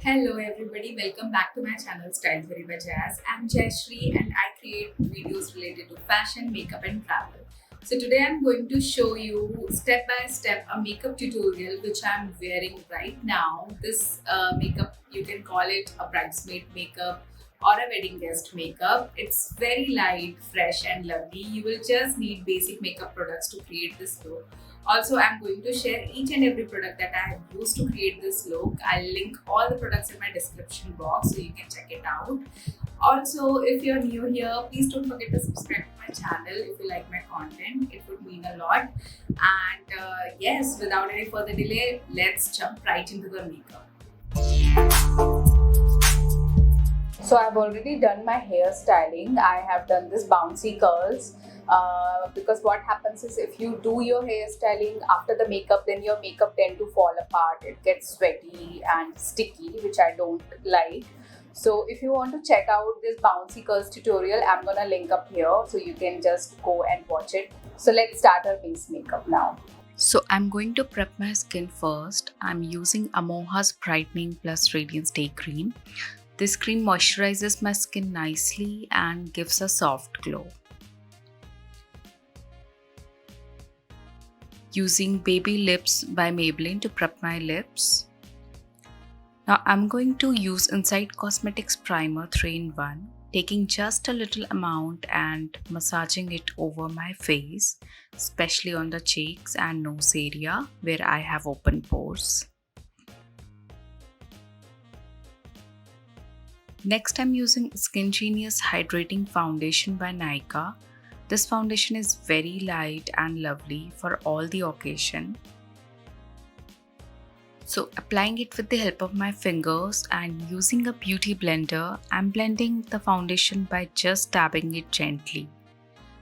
Hello everybody, welcome back to my channel Style Very by Jazz. I'm Jayashree and I create videos related to fashion, makeup and travel. So today I'm going to show you step by step a makeup tutorial which I'm wearing right now. This makeup, you can call it a bridesmaid makeup or a wedding guest makeup. It's very light, fresh and lovely. You will just need basic makeup products to create this look. Also, I'm going to share each and every product that I have used to create this look. I'll link all the products in my description box so you can check it out. Also, if you're new here, please don't forget to subscribe to my channel if you like my content. It would mean a lot. And yes, without any further delay, let's jump right into the makeup. So I've already done my hairstyling. I have done this bouncy curls because what happens is if you do your hairstyling after the makeup, then your makeup tend to fall apart. It gets sweaty and sticky, which I don't like. So if you want to check out this bouncy curls tutorial, I'm gonna link up here so you can just go and watch it. So let's start our base makeup now. So I'm going to prep my skin first. I'm using Amoha's Brightening Plus Radiance Day Cream. This cream moisturizes my skin nicely and gives a soft glow. Using Baby Lips by Maybelline to prep my lips. Now I'm going to use Inside Cosmetics Primer 3-in-1, taking just a little amount and massaging it over my face, especially on the cheeks and nose area where I have open pores. Next, I'm using Skin Genius Hydrating Foundation by Nykaa. This foundation is very light and lovely for all the occasion. So applying it with the help of my fingers and using a beauty blender, I'm blending the foundation by just dabbing it gently.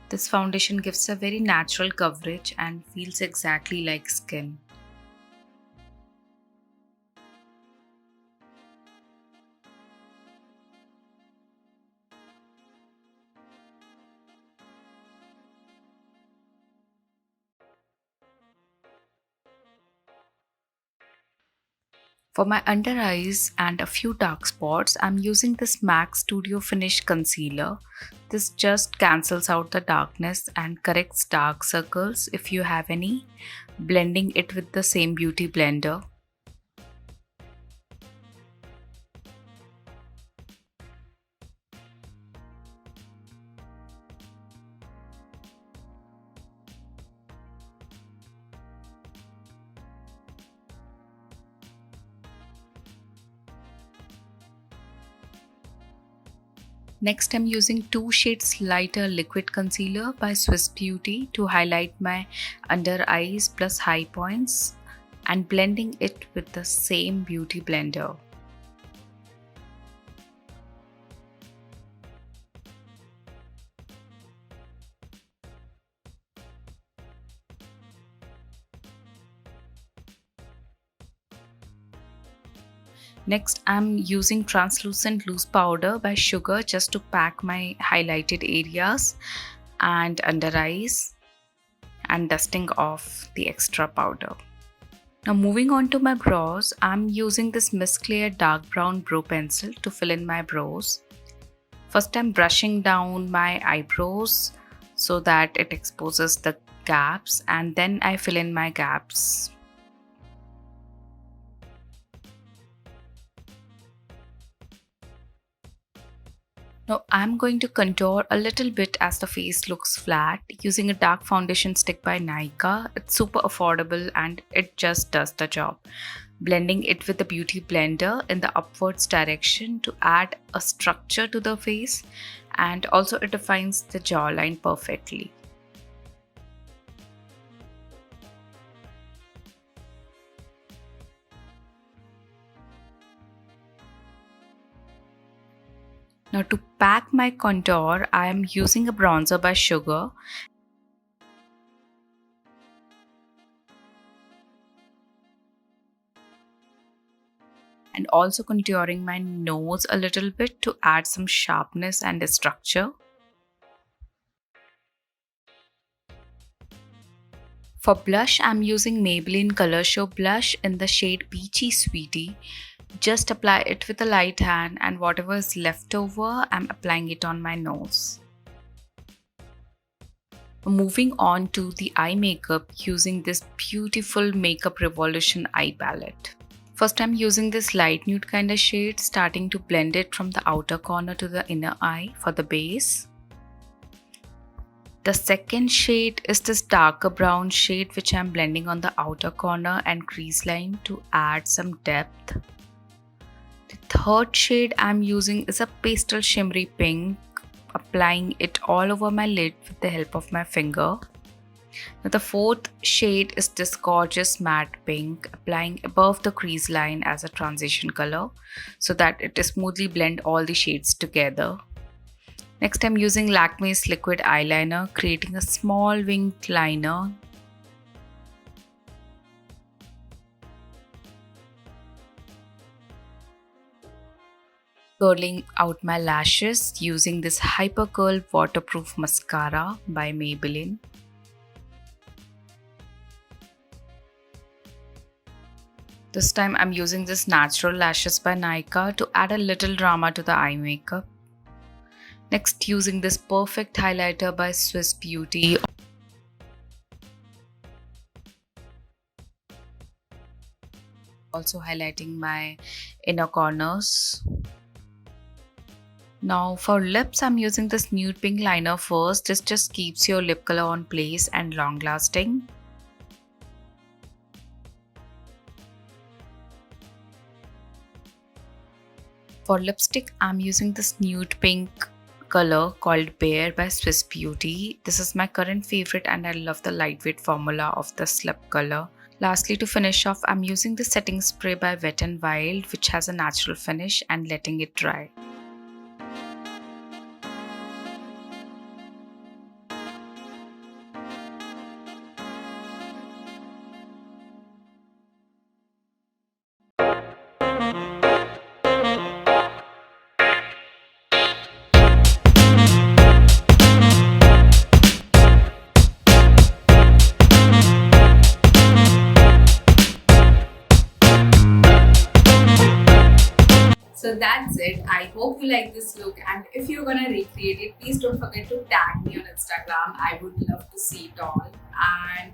This foundation gives a very natural coverage and feels exactly like skin. For my under eyes and a few dark spots, I'm using this MAC Studio Finish Concealer. This just cancels out the darkness and corrects dark circles if you have any, blending it with the same beauty blender. Next, I'm using 2 shades lighter liquid concealer by Swiss Beauty to highlight my under eyes plus high points and blending it with the same beauty blender. Next, I'm using translucent loose powder by Sugar just to pack my highlighted areas and under eyes and dusting off the extra powder. Now moving on to my brows, I'm using this Miss Claire dark brown brow pencil to fill in my brows. First, I'm brushing down my eyebrows so that it exposes the gaps, and then I fill in my gaps. Now I'm going to contour a little bit as the face looks flat using a dark foundation stick by Nykaa. It's super affordable and it just does the job. Blending it with the beauty blender in the upwards direction to add a structure to the face, and also it defines the jawline perfectly. Now to pack my contour, I am using a bronzer by Sugar. And also contouring my nose a little bit to add some sharpness and structure. For blush, I'm using Maybelline Color Show blush in the shade Peachy Sweetie. Just apply it with a light hand, and whatever is left over, I'm applying it on my nose. Moving on to the eye makeup using this beautiful Makeup Revolution eye palette. First, I'm using this light nude kind of shade, starting to blend it from the outer corner to the inner eye for the base. The second shade is this darker brown shade which I'm blending on the outer corner and crease line to add some depth. The third shade I'm using is a pastel shimmery pink, applying it all over my lid with the help of my finger. Now the fourth shade is this gorgeous matte pink, applying above the crease line as a transition color so that it smoothly blend all the shades together. Next, I'm using Lakme's liquid eyeliner, creating a small winged liner. Curling out my lashes using this Hyper Curl Waterproof Mascara by Maybelline. This time I'm using this Natural Lashes by Nykaa to add a little drama to the eye makeup. Next, using this Perfect Highlighter by Swiss Beauty. Also highlighting my inner corners. Now for lips, I'm using this nude pink liner first. This just keeps your lip color on place and long lasting. For lipstick, I'm using this nude pink color called Bare by Swiss Beauty. This is my current favorite and I love the lightweight formula of this lip color. Lastly, to finish off, I'm using the setting spray by Wet n Wild, which has a natural finish, and letting it dry. So that's it. I hope you like this look, and if you're gonna recreate it, please don't forget to tag me on Instagram. I would love to see it all. And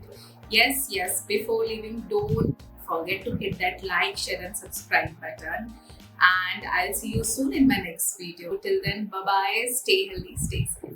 yes, before leaving, don't forget to hit that like, share, and subscribe button. And I'll see you soon in my next video. Till then, bye bye. Stay healthy, stay safe.